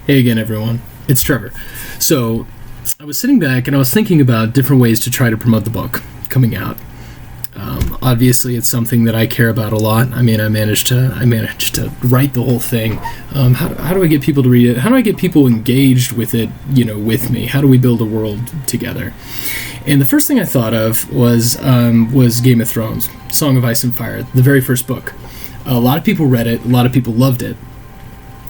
Hey again, everyone. It's Trevor. So, I was sitting back and I was thinking about different ways to try to promote the book coming out. Obviously, it's something that I care about a lot. I mean, I managed to write the whole thing. How do I get people to read it? How do I get people engaged with it? With me. How do we build a world together? And the first thing I thought of was Game of Thrones, Song of Ice and Fire, the very first book. A lot of people read it. A lot of people loved it.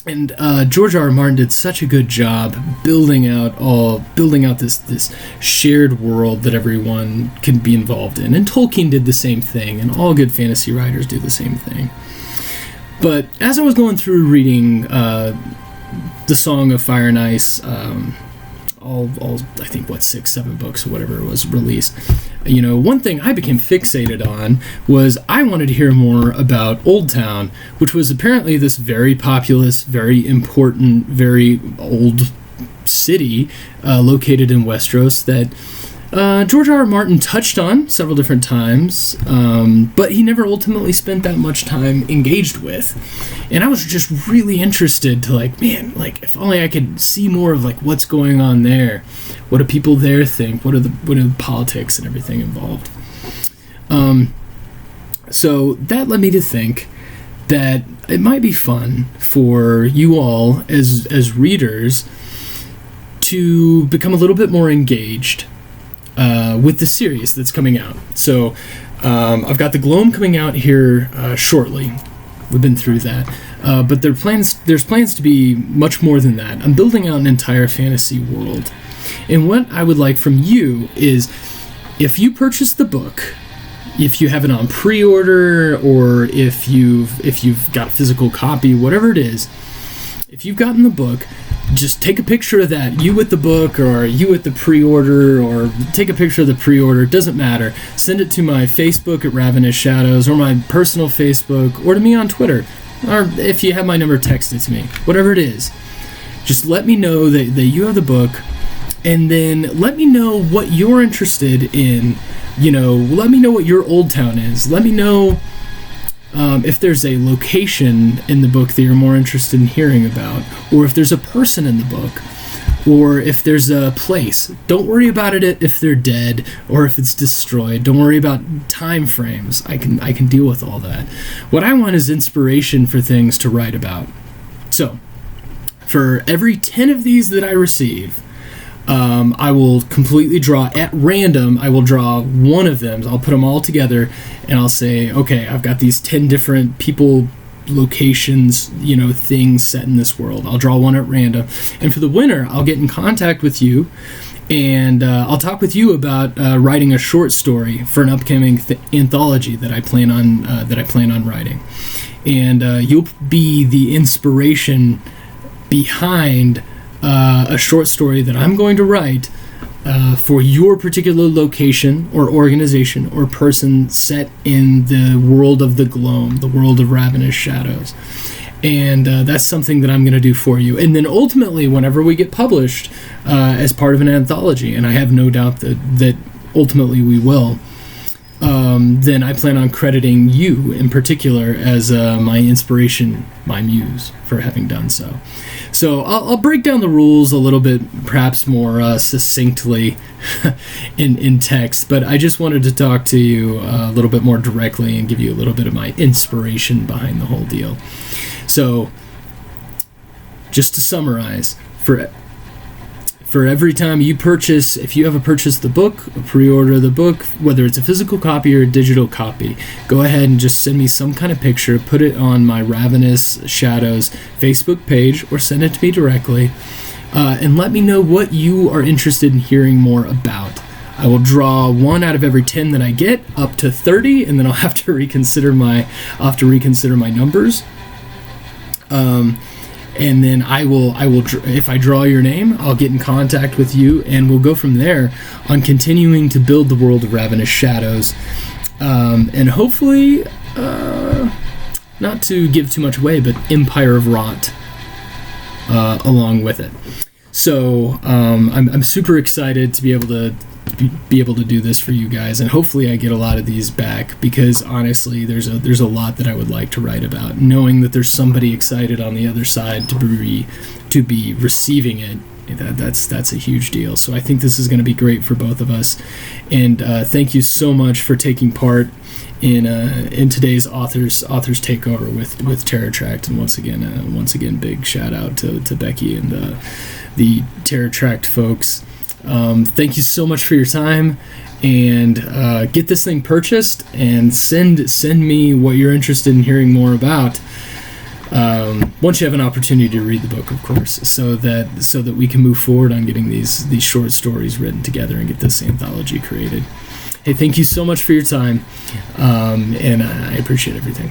And George R. R. Martin did such a good job building out this shared world that everyone can be involved in. And Tolkien did the same thing, and all good fantasy writers do the same thing. But as I was going through reading the Song of Fire and Ice, all I think 6-7 books or whatever was released, one thing I became fixated on was I wanted to hear more about Old Town, which was apparently this very populous, very important, very old city located in Westeros that George R. R. Martin touched on several different times, but he never ultimately spent that much time engaged with. And I was just really interested to if only I could see more of what's going on there. What do people there think? What are the politics and everything involved? So that led me to think that it might be fun for you all as readers to become a little bit more engaged with the series that's coming out. So I've got the Gloam coming out here shortly. We've been through that. But there's plans to be much more than that. I'm building out an entire fantasy world. And what I would like from you is, if you purchase the book, if you have it on pre-order, or if you've got a physical copy, whatever it is, if you've gotten the book, just take a picture of that, you with the book, or you with the pre-order, or take a picture of the pre-order, it doesn't matter. Send it to my Facebook at Ravenous Shadows, or my personal Facebook, or to me on Twitter. Or if you have my number, text it to me. Whatever it is. Just let me know that you have the book, and then let me know what you're interested in. Let me know what your Old Town is. Let me know if there's a location in the book that you're more interested in hearing about, or if there's a person in the book, or if there's a place. Don't worry about it if they're dead or if it's destroyed. Don't worry about time frames. I can deal with all that. What I want is inspiration for things to write about. So, for every 10 of these that I receive, I will completely draw at random. I will draw one of them. I'll put them all together, and I'll say, okay, I've got these 10 different people, locations, things set in this world. I'll draw one at random, and for the winner, I'll get in contact with you, and I'll talk with you about writing a short story for an upcoming anthology that I plan on writing, and you'll be the inspiration behind a short story that I'm going to write for your particular location or organization or person set in the world of the Gloam, the world of Ravenous Shadows. And that's something that I'm going to do for you. And then ultimately, whenever we get published as part of an anthology, and I have no doubt that ultimately we will, then I plan on crediting you in particular as my inspiration, my muse, for having done so. So I'll break down the rules a little bit, perhaps more succinctly in text, but I just wanted to talk to you a little bit more directly and give you a little bit of my inspiration behind the whole deal. So, just to summarize, for every time you purchase, if you ever purchase the book, or pre-order the book, whether it's a physical copy or a digital copy, go ahead and just send me some kind of picture, put it on my Ravenous Shadows Facebook page, or send it to me directly, and let me know what you are interested in hearing more about. I will draw one out of every 10 that I get, up to 30, and then I'll have to reconsider my numbers. And then I will. If I draw your name, I'll get in contact with you, and we'll go from there on continuing to build the world of Ravenous Shadows, and hopefully, not to give too much away, but Empire of Rot along with it. So I'm super excited to be able to do this for you guys, and hopefully I get a lot of these back, because honestly there's a lot that I would like to write about, knowing that there's somebody excited on the other side to be receiving it. That's a huge deal. So I think this is going to be great for both of us, and thank you so much for taking part in today's authors takeover with Terror Tract. And once again big shout out to Becky and the Terror Tract folks. Thank you so much for your time, and get this thing purchased and send me what you're interested in hearing more about, once you have an opportunity to read the book, of course, so that we can move forward on getting these short stories written together and get this anthology created. Hey, thank you so much for your time, and I appreciate everything.